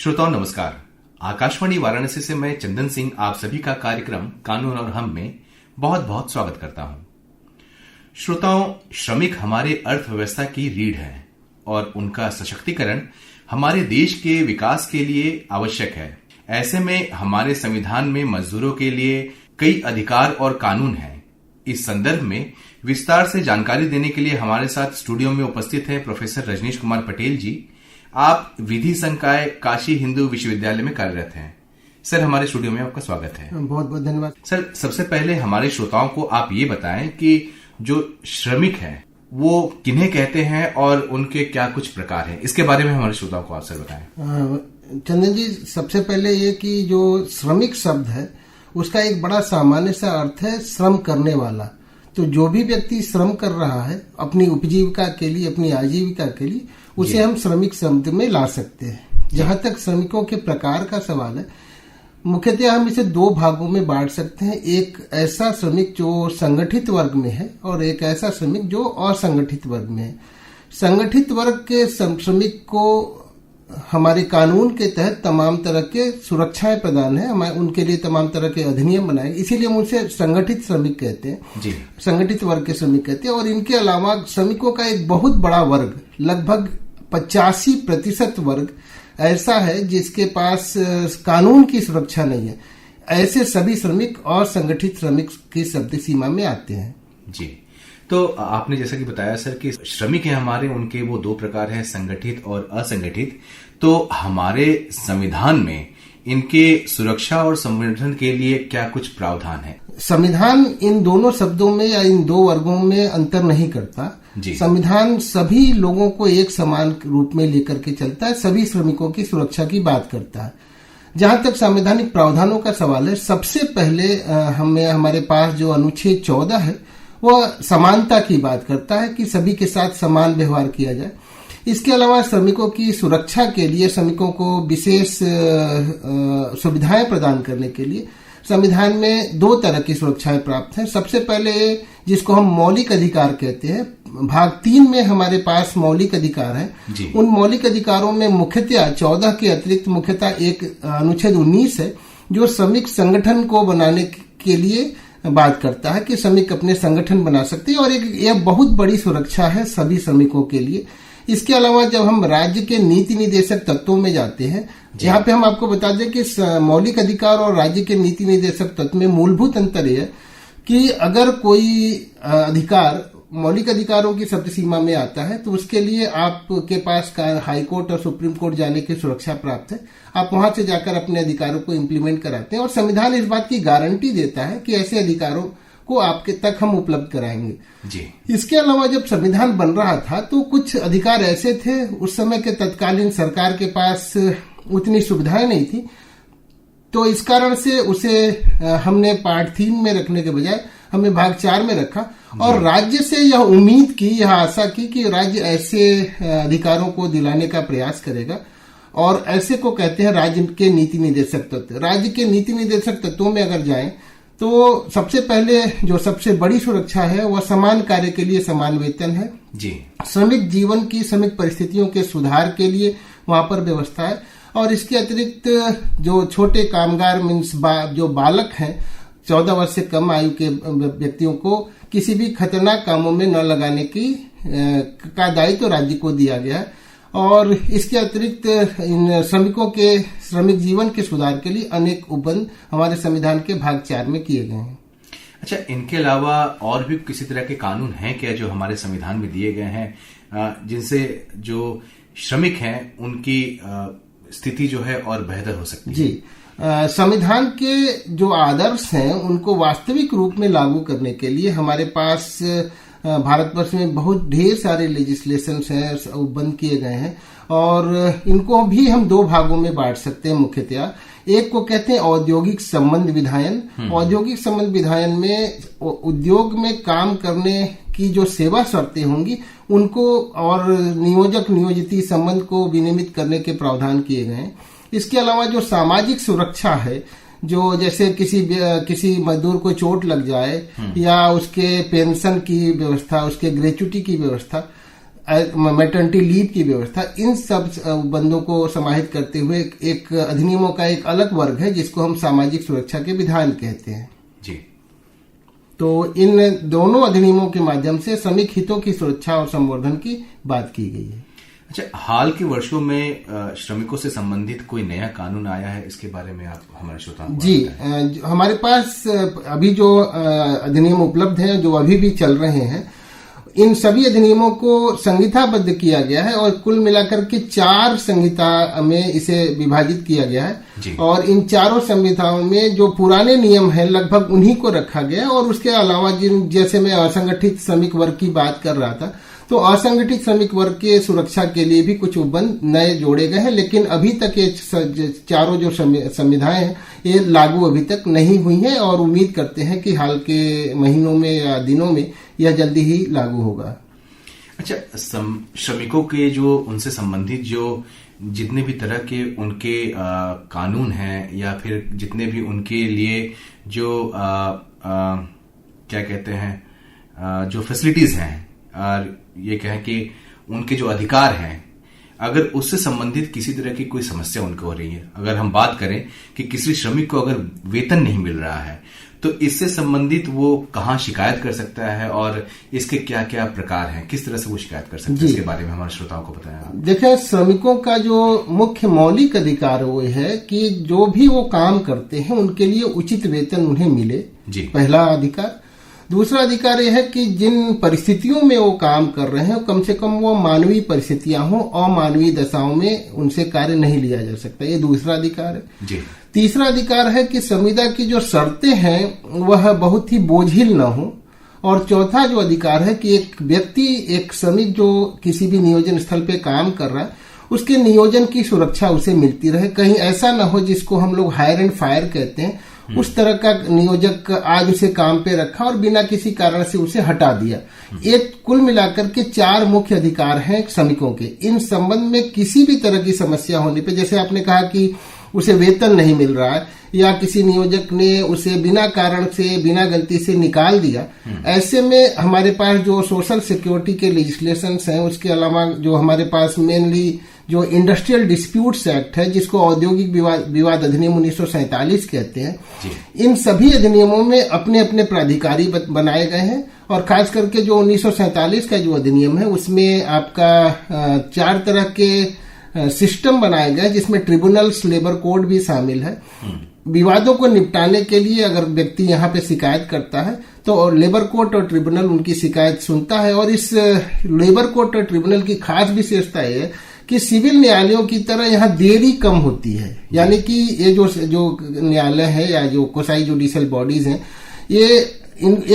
श्रोताओं नमस्कार। आकाशवाणी वाराणसी से मैं चंदन सिंह आप सभी का कार्यक्रम कानून और हम में बहुत बहुत स्वागत करता हूं। श्रोताओं, श्रमिक हमारे अर्थव्यवस्था की रीढ़ है और उनका सशक्तिकरण हमारे देश के विकास के लिए आवश्यक है। ऐसे में हमारे संविधान में मजदूरों के लिए कई अधिकार और कानून हैं। इस संदर्भ में विस्तार से जानकारी देने के लिए हमारे साथ स्टूडियो में उपस्थित है प्रोफेसर रजनीश कुमार पटेल जी। आप विधि संकाय काशी हिंदू विश्वविद्यालय में कार्यरत हैं। सर, हमारे स्टूडियो में आपका स्वागत है। बहुत बहुत धन्यवाद। सर, सबसे पहले हमारे श्रोताओं को आप ये बताएं कि जो श्रमिक हैं वो किन्हें कहते हैं और उनके क्या कुछ प्रकार हैं। इसके बारे में हमारे श्रोताओं को आप सर बताएं। चंदन जी, सबसे पहले ये कि जो श्रमिक शब्द है उसका एक बड़ा सामान्य सा अर्थ है श्रम करने वाला। तो जो भी व्यक्ति श्रम कर रहा है अपनी उपजीविका के लिए, अपनी आजीविका के लिए, उसे हम श्रमिक शब्द में ला सकते हैं। जहां तक श्रमिकों के प्रकार का सवाल है, मुख्यतः हम इसे दो भागों में बांट सकते हैं। एक ऐसा श्रमिक जो संगठित वर्ग में है और एक ऐसा श्रमिक जो असंगठित वर्ग में है। संगठित वर्ग के श्रमिक को हमारे कानून के तहत तमाम तरह के सुरक्षाएं प्रदान है, हमारे उनके लिए तमाम तरह के अधिनियम बनाए, इसीलिए हम उनसे संगठित श्रमिक कहते हैं जी। संगठित वर्ग के श्रमिक कहते हैं। और इनके अलावा श्रमिकों का एक बहुत बड़ा वर्ग, लगभग 85% वर्ग ऐसा है जिसके पास कानून की सुरक्षा नहीं है। ऐसे सभी श्रमिक और संगठित श्रमिक की शब्द सीमा में आते हैं जी। तो आपने जैसा कि बताया सर कि श्रमिक हैं हमारे, उनके वो दो प्रकार हैं, संगठित और असंगठित। तो हमारे संविधान में इनके सुरक्षा और संवर्धन के लिए क्या कुछ प्रावधान है? संविधान इन दोनों शब्दों में या इन दो वर्गों में अंतर नहीं करता जी। संविधान सभी लोगों को एक समान रूप में लेकर के चलता है, सभी श्रमिकों की सुरक्षा की बात करता है। जहां तक संवैधानिक प्रावधानों का सवाल है, सबसे पहले हमारे पास जो अनुच्छेद 14 है वह समानता की बात करता है कि सभी के साथ समान व्यवहार किया जाए। इसके अलावा श्रमिकों की सुरक्षा के लिए, श्रमिकों को विशेष सुविधाएं प्रदान करने के लिए संविधान में दो तरह की सुरक्षाएं प्राप्त हैं। सबसे पहले जिसको हम मौलिक अधिकार कहते हैं, भाग 3 में हमारे पास मौलिक अधिकार है। उन मौलिक अधिकारों में मुख्यतः 14 के अतिरिक्त मुख्यतः एक अनुच्छेद 19 है जो श्रमिक संगठन को बनाने के लिए बात करता है कि श्रमिक अपने संगठन बना सकते हैं और यह बहुत बड़ी सुरक्षा है सभी श्रमिकों के लिए। इसके अलावा जब हम राज्य के नीति निर्देशक तत्वों में जाते हैं, यहाँ पे हम आपको बता दें कि मौलिक अधिकार और राज्य के नीति निर्देशक तत्व में मूलभूत अंतर यह है कि अगर कोई अधिकार मौलिक अधिकारों की शब्द सीमा में आता है तो उसके लिए आपके पास हाई कोर्ट और सुप्रीम कोर्ट जाने की सुरक्षा प्राप्त है। आप वहां से जाकर अपने अधिकारों को इम्प्लीमेंट कराते हैं और संविधान इस बात की गारंटी देता है कि ऐसे अधिकारों को आपके तक हम उपलब्ध कराएंगे जी। इसके अलावा जब संविधान बन रहा था तो कुछ अधिकार ऐसे थे, उस समय के तत्कालीन सरकार के पास उतनी सुविधाएं नहीं थी, तो इस कारण से उसे हमने पार्ट 3 में रखने के बजाय हमने भाग 4 में रखा और राज्य से यह उम्मीद की, यह आशा की कि राज्य ऐसे अधिकारों को दिलाने का प्रयास करेगा और ऐसे को कहते हैं राज्य के नीति निर्देशक तत्व। राज्य के नीति निर्देशक तत्वों में अगर जाएं तो सबसे पहले जो सबसे बड़ी सुरक्षा है वह समान कार्य के लिए समान वेतन है जी। श्रमिक जीवन की, श्रमिक परिस्थितियों के सुधार के लिए वहां पर व्यवस्था है और इसके अतिरिक्त जो छोटे कामगार मीन्स जो बालक हैं, 14 वर्ष से कम आयु के व्यक्तियों को किसी भी खतरनाक कामों में न लगाने का दायित्व राज्य को दिया गया है और इसके अतिरिक्त इन श्रमिकों के श्रमिक जीवन के सुधार के लिए अनेक उपबंध हमारे संविधान के भाग 4 में किए गए हैं। अच्छा, इनके अलावा और भी किसी तरह के कानून हैं क्या जो हमारे संविधान में दिए गए हैं जिनसे जो श्रमिक हैं उनकी स्थिति जो है और बेहतर हो सकती है? जी, संविधान के जो आदर्श हैं उनको वास्तविक रूप में लागू करने के लिए हमारे पास भारतवर्ष में बहुत ढेर सारे लेजिस्लेशंस हैं, बंद किए गए हैं और इनको भी हम दो भागों में बांट सकते हैं मुख्यतः। एक को कहते हैं औद्योगिक संबंध विधायन। औद्योगिक संबंध विधायन में उद्योग में काम करने की जो सेवा शर्तें होंगी उनको और नियोजक नियोजित संबंध को विनियमित करने के प्रावधान किए गए हैं। इसके अलावा जो सामाजिक सुरक्षा है, जो जैसे किसी मजदूर को चोट लग जाए या उसके पेंशन की व्यवस्था, उसके ग्रेच्युटी की व्यवस्था, मैटरनिटी लीव की व्यवस्था, इन सब बंदों को समाहित करते हुए एक अधिनियमों का एक अलग वर्ग है जिसको हम सामाजिक सुरक्षा के विधान कहते हैं जी। तो इन दोनों अधिनियमों के माध्यम से श्रमिक हितों की सुरक्षा और संवर्धन की बात की गई है। अच्छा, हाल के वर्षों में श्रमिकों से संबंधित कोई नया कानून आया है, इसके बारे में आप हमारे श्रोताओं को जी, हमारे पास अभी जो अधिनियम उपलब्ध हैं, जो अभी भी चल रहे हैं, इन सभी अधिनियमों को संहिताबद्ध किया गया है और कुल मिलाकर के 4 संहिता में इसे विभाजित किया गया है। और इन चारों संहिताओं में जो पुराने नियम हैं लगभग उन्हीं को रखा गया है। और उसके अलावा जैसे मैं असंगठित श्रमिक वर्ग की बात कर रहा था, तो असंगठित श्रमिक वर्ग के सुरक्षा के लिए भी कुछ उपबंध नए जोड़े गए हैं, लेकिन अभी तक ये चारों जो संविधाएं हैं ये लागू अभी तक नहीं हुई हैं और उम्मीद करते हैं कि हाल के महीनों में या दिनों में यह जल्दी ही लागू होगा। अच्छा, श्रमिकों के जो उनसे संबंधित जो जितने भी तरह के उनके कानून हैं या फिर जितने भी उनके लिए जो क्या कहते हैं जो फैसिलिटीज हैं और ये कहें कि उनके जो अधिकार हैं, अगर उससे संबंधित किसी तरह की कोई समस्या उनको हो रही है, अगर हम बात करें कि किसी श्रमिक को अगर वेतन नहीं मिल रहा है, तो इससे संबंधित वो कहाँ शिकायत कर सकता है और इसके क्या क्या प्रकार हैं, किस तरह से वो शिकायत कर सकता है, इसके बारे में हमारे श्रोताओं को बताया। देखिए, श्रमिकों का जो मुख्य मौलिक अधिकार वो है कि जो भी वो काम करते हैं उनके लिए उचित वेतन उन्हें मिले जी, पहला अधिकार। दूसरा अधिकार यह है कि जिन परिस्थितियों में वो काम कर रहे हैं कम से कम वो मानवीय परिस्थितियां हों, अमानवीय दशाओं में उनसे कार्य नहीं लिया जा सकता, ये दूसरा अधिकार है जी। तीसरा अधिकार है कि संविदा की जो शर्तें हैं वह बहुत ही बोझिल न हो। और चौथा जो अधिकार है कि एक व्यक्ति, एक श्रमिक जो किसी भी नियोजन स्थल पे काम कर रहा है, उसके नियोजन की सुरक्षा उसे मिलती रहे। कहीं ऐसा न हो जिसको हम लोग हायर एंड फायर कहते हैं, उस तरह का नियोजक आज उसे काम पे रखा और बिना किसी कारण से उसे हटा दिया। ये कुल मिलाकर के 4 मुख्य अधिकार हैं श्रमिकों के। इन संबंध में किसी भी तरह की समस्या होने पे, जैसे आपने कहा कि उसे वेतन नहीं मिल रहा है या किसी नियोजक ने उसे बिना कारण से, बिना गलती से निकाल दिया, ऐसे में हमारे पास जो सोशल सिक्योरिटी के लेजिस्लेशंस हैं, उसके अलावा जो हमारे पास मेनली जो इंडस्ट्रियल डिस्प्यूट्स एक्ट है, जिसको औद्योगिक विवाद अधिनियम 1947 कहते हैं, इन सभी अधिनियमों में अपने अपने प्राधिकारी बनाए गए हैं। और खास करके जो 1947 का जो अधिनियम है उसमें आपका 4 तरह के सिस्टम बनाए गए, जिसमें ट्रिब्यूनल्स, लेबर कोड भी शामिल है। विवादों को निपटाने के लिए अगर व्यक्ति यहाँ पे शिकायत करता है तो लेबर कोर्ट और ट्रिब्यूनल उनकी शिकायत सुनता है। और इस लेबर कोर्ट और ट्रिब्यूनल की खास विशेषता है कि सिविल न्यायालयों की तरह यहाँ देरी कम होती है। यानी कि ये जो न्यायालय है या जो कोसाई जुडिशियल बॉडीज हैं, ये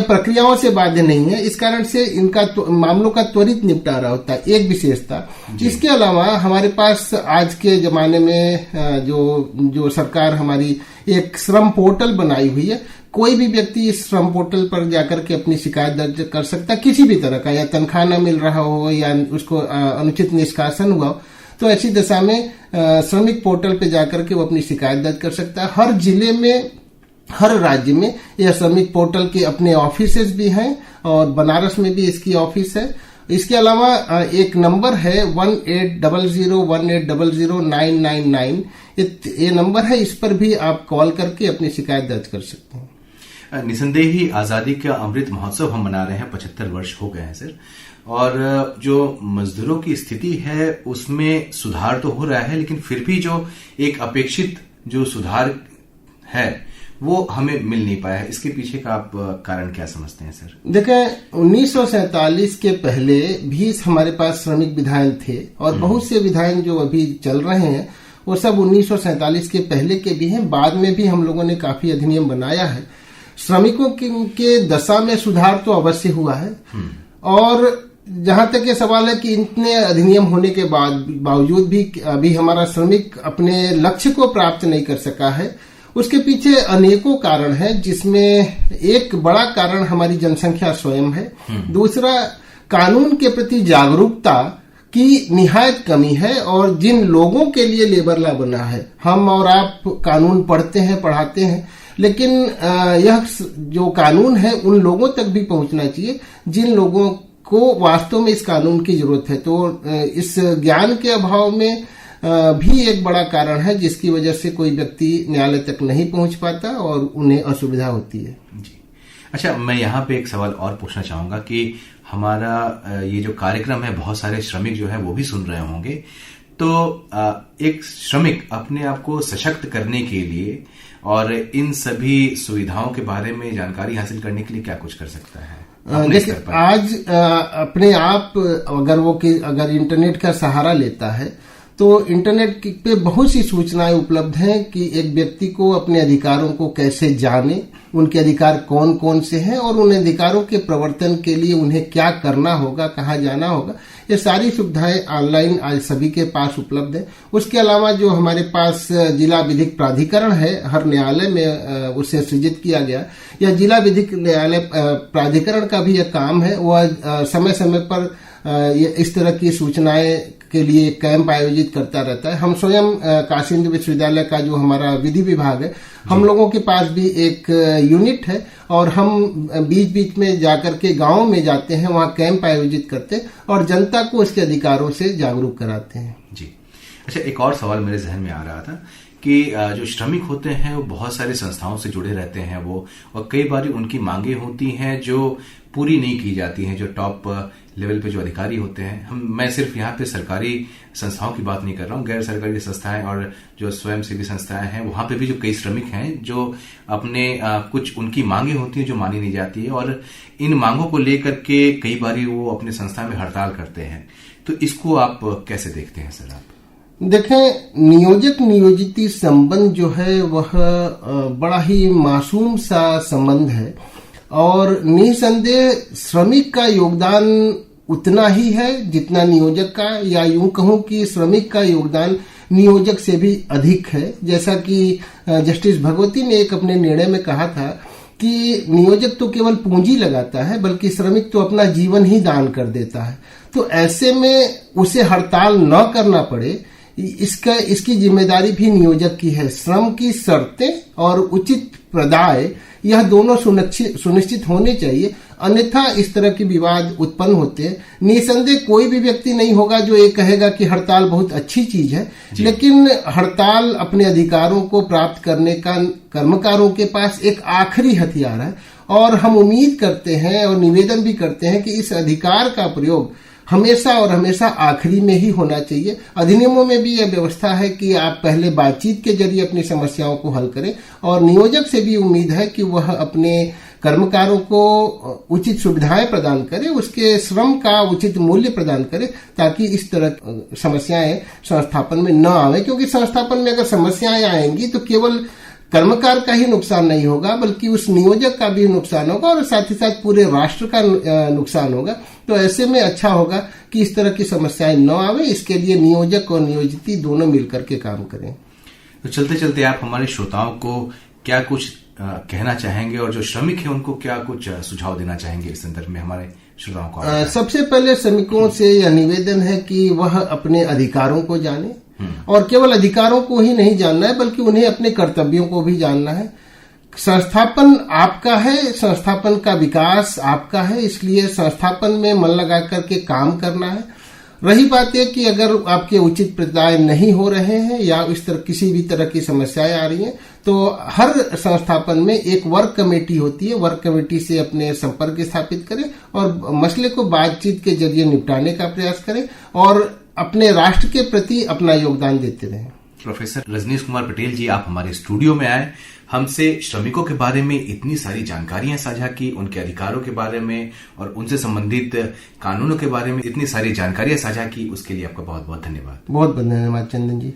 प्रक्रियाओं से बाध्य नहीं है, इस कारण से इनका मामलों का त्वरित निपटारा होता है, एक विशेषता। इसके अलावा हमारे पास आज के जमाने में जो सरकार हमारी एक श्रम पोर्टल बनाई हुई है, कोई भी व्यक्ति इस श्रम पोर्टल पर जाकर के अपनी शिकायत दर्ज कर सकता है, किसी भी तरह का, या तनख्वाह न मिल रहा हो या उसको अनुचित निष्कासन हुआ हो, तो ऐसी दशा में श्रमिक पोर्टल पे जाकर के वो अपनी शिकायत दर्ज कर सकता है। हर जिले में, हर राज्य में यह श्रमिक पोर्टल के अपने ऑफिसेज भी हैं और बनारस में भी इसकी ऑफिस है। इसके अलावा एक नंबर है 180018009999, ये नंबर है, इस पर भी आप कॉल करके अपनी शिकायत दर्ज कर सकते हैं। निसंदेह ही आजादी का अमृत महोत्सव हम मना रहे हैं, 75 वर्ष हो गए हैं सर, और जो मजदूरों की स्थिति है उसमें सुधार तो हो रहा है, लेकिन फिर भी जो एक अपेक्षित जो सुधार है वो हमें मिल नहीं पाया है। इसके पीछे का आप कारण क्या समझते हैं सर? देखें, 1947 के पहले भी हमारे पास श्रमिक विधायन थे और बहुत से विधायन जो अभी चल रहे हैं वो सब 1947 के पहले के भी हैं। बाद में भी हम लोगों ने काफी अधिनियम बनाया है। श्रमिकों के दशा में सुधार तो अवश्य हुआ है। और जहां तक ये सवाल है कि इतने अधिनियम होने के बावजूद भी अभी हमारा श्रमिक अपने लक्ष्य को प्राप्त नहीं कर सका है, उसके पीछे अनेकों कारण हैं, जिसमें एक बड़ा कारण हमारी जनसंख्या स्वयं है। दूसरा, कानून के प्रति जागरूकता की निहायत कमी है। और जिन लोगों के लिए लेबर लॉ बना है, हम और आप कानून पढ़ते हैं, पढ़ाते हैं, लेकिन यह जो कानून है उन लोगों तक भी पहुंचना चाहिए जिन लोगों को वास्तव में इस कानून की जरूरत है। तो इस ज्ञान के अभाव में भी एक बड़ा कारण है जिसकी वजह से कोई व्यक्ति न्यायालय तक नहीं पहुंच पाता और उन्हें असुविधा होती है। जी। अच्छा, मैं यहाँ पे एक सवाल और पूछना चाहूंगा कि हमारा ये जो कार्यक्रम है, बहुत सारे श्रमिक जो है वो भी सुन रहे होंगे, तो एक श्रमिक अपने आप को सशक्त करने के लिए और इन सभी सुविधाओं के बारे में जानकारी हासिल करने के लिए क्या कुछ कर सकता है? देखिए, आज अपने आप अगर इंटरनेट का सहारा लेता है तो इंटरनेट पे बहुत सी सूचनाएं उपलब्ध हैं कि एक व्यक्ति को अपने अधिकारों को कैसे जाने, उनके अधिकार कौन कौन से हैं और उन अधिकारों के प्रवर्तन के लिए उन्हें क्या करना होगा, कहाँ जाना होगा। ये सारी सुविधाएं ऑनलाइन आज सभी के पास उपलब्ध है। उसके अलावा जो हमारे पास जिला विधिक प्राधिकरण है, हर न्यायालय में उसे सृजित किया गया, या जिला विधिक न्यायालय प्राधिकरण का भी यह काम है, वह समय समय पर इस तरह की सूचनाएं के लिए कैंप आयोजित करता रहता है। हम स्वयं काशी हिंदू विश्वविद्यालय का जो हमारा विधि विभाग है, हम लोगों के पास भी एक यूनिट है और हम बीच बीच में जाकर के गांव में जाते हैं, वहां कैंप आयोजित करते हैं और जनता को उसके अधिकारों से जागरूक कराते हैं। जी। अच्छा, एक और सवाल मेरे जहन में आ रहा था कि जो श्रमिक होते हैं वो बहुत सारी संस्थाओं से जुड़े रहते हैं वो, और कई बार उनकी मांगे होती हैं जो पूरी नहीं की जाती हैं, जो टॉप लेवल पे जो अधिकारी होते हैं। मैं सिर्फ यहाँ पे सरकारी संस्थाओं की बात नहीं कर रहा हूँ, गैर सरकारी संस्थाएं और जो स्वयंसेवी संस्थाएं हैं, वहां पे भी जो कई श्रमिक हैं जो अपने कुछ उनकी मांगे होती हैं जो मानी नहीं जाती है, और इन मांगों को लेकर के कई बार वो अपने संस्था में हड़ताल करते हैं। तो इसको आप कैसे देखते हैं सर? आप देखें, नियोजक नियोजित संबंध जो है वह बड़ा ही मासूम सा संबंध है और निसंदेह श्रमिक का योगदान उतना ही है जितना नियोजक का, या यूं कहूं कि श्रमिक का योगदान नियोजक से भी अधिक है। जैसा कि जस्टिस भगवती ने एक अपने निर्णय में कहा था कि नियोजक तो केवल पूंजी लगाता है, बल्कि श्रमिक तो अपना जीवन ही दान कर देता है। तो ऐसे में उसे हड़ताल न करना पड़े, इसकी जिम्मेदारी भी नियोजक की है। श्रम की शर्तें और उचित प्रदाय यह दोनों सुनिश्चित होने चाहिए, अन्यथा इस तरह के विवाद उत्पन्न होते हैं। निसंदेह कोई भी व्यक्ति नहीं होगा जो ये कहेगा कि हड़ताल बहुत अच्छी चीज है, लेकिन हड़ताल अपने अधिकारों को प्राप्त करने का कर्मकारों के पास एक आखिरी हथियार है और हम उम्मीद करते हैं और निवेदन भी करते हैं कि इस अधिकार का प्रयोग हमेशा और हमेशा आखिरी में ही होना चाहिए। अधिनियमों में भी यह व्यवस्था है कि आप पहले बातचीत के जरिए अपनी समस्याओं को हल करें और नियोजक से भी उम्मीद है कि वह अपने कर्मकारों को उचित सुविधाएं प्रदान करे, उसके श्रम का उचित मूल्य प्रदान करे, ताकि इस तरह समस्याएं संस्थापन में न आवे। क्योंकि संस्थापन में अगर समस्याएं आएंगी तो केवल कर्मकार का ही नुकसान नहीं होगा, बल्कि उस नियोजक का भी नुकसान होगा और साथ ही साथ पूरे राष्ट्र का नुकसान होगा। तो ऐसे में अच्छा होगा कि इस तरह की समस्याएं न आवे। इसके लिए नियोजक और नियोजित दोनों मिलकर के काम करें। तो चलते चलते आप हमारे श्रोताओं को क्या कुछ कहना चाहेंगे और जो श्रमिक है उनको क्या कुछ सुझाव देना चाहेंगे इस संदर्भ में हमारे श्रोताओं को? सबसे पहले श्रमिकों से यह निवेदन है कि वह अपने अधिकारों को जाने, और केवल अधिकारों को ही नहीं जानना है बल्कि उन्हें अपने कर्तव्यों को भी जानना है। संस्थापन आपका है, संस्थापन का विकास आपका है, इसलिए संस्थापन में मन लगा करके काम करना है। रही बात है कि अगर आपके उचित प्रदाय नहीं हो रहे हैं या इस तरह किसी भी तरह की समस्याएं आ रही हैं, तो हर संस्थापन में एक वर्क कमेटी होती है। वर्क कमेटी से अपने संपर्क स्थापित करें और मसले को बातचीत के जरिए निपटाने का प्रयास करें और अपने राष्ट्र के प्रति अपना योगदान देते रहें। प्रोफेसर रजनीश कुमार पटेल जी, आप हमारे स्टूडियो में आए, हमसे श्रमिकों के बारे में इतनी सारी जानकारियां साझा की, उनके अधिकारों के बारे में और उनसे संबंधित कानूनों के बारे में इतनी सारी जानकारियां साझा की, उसके लिए आपका बहुत बहुत धन्यवाद। बहुत बहुत धन्यवाद चंदन जी।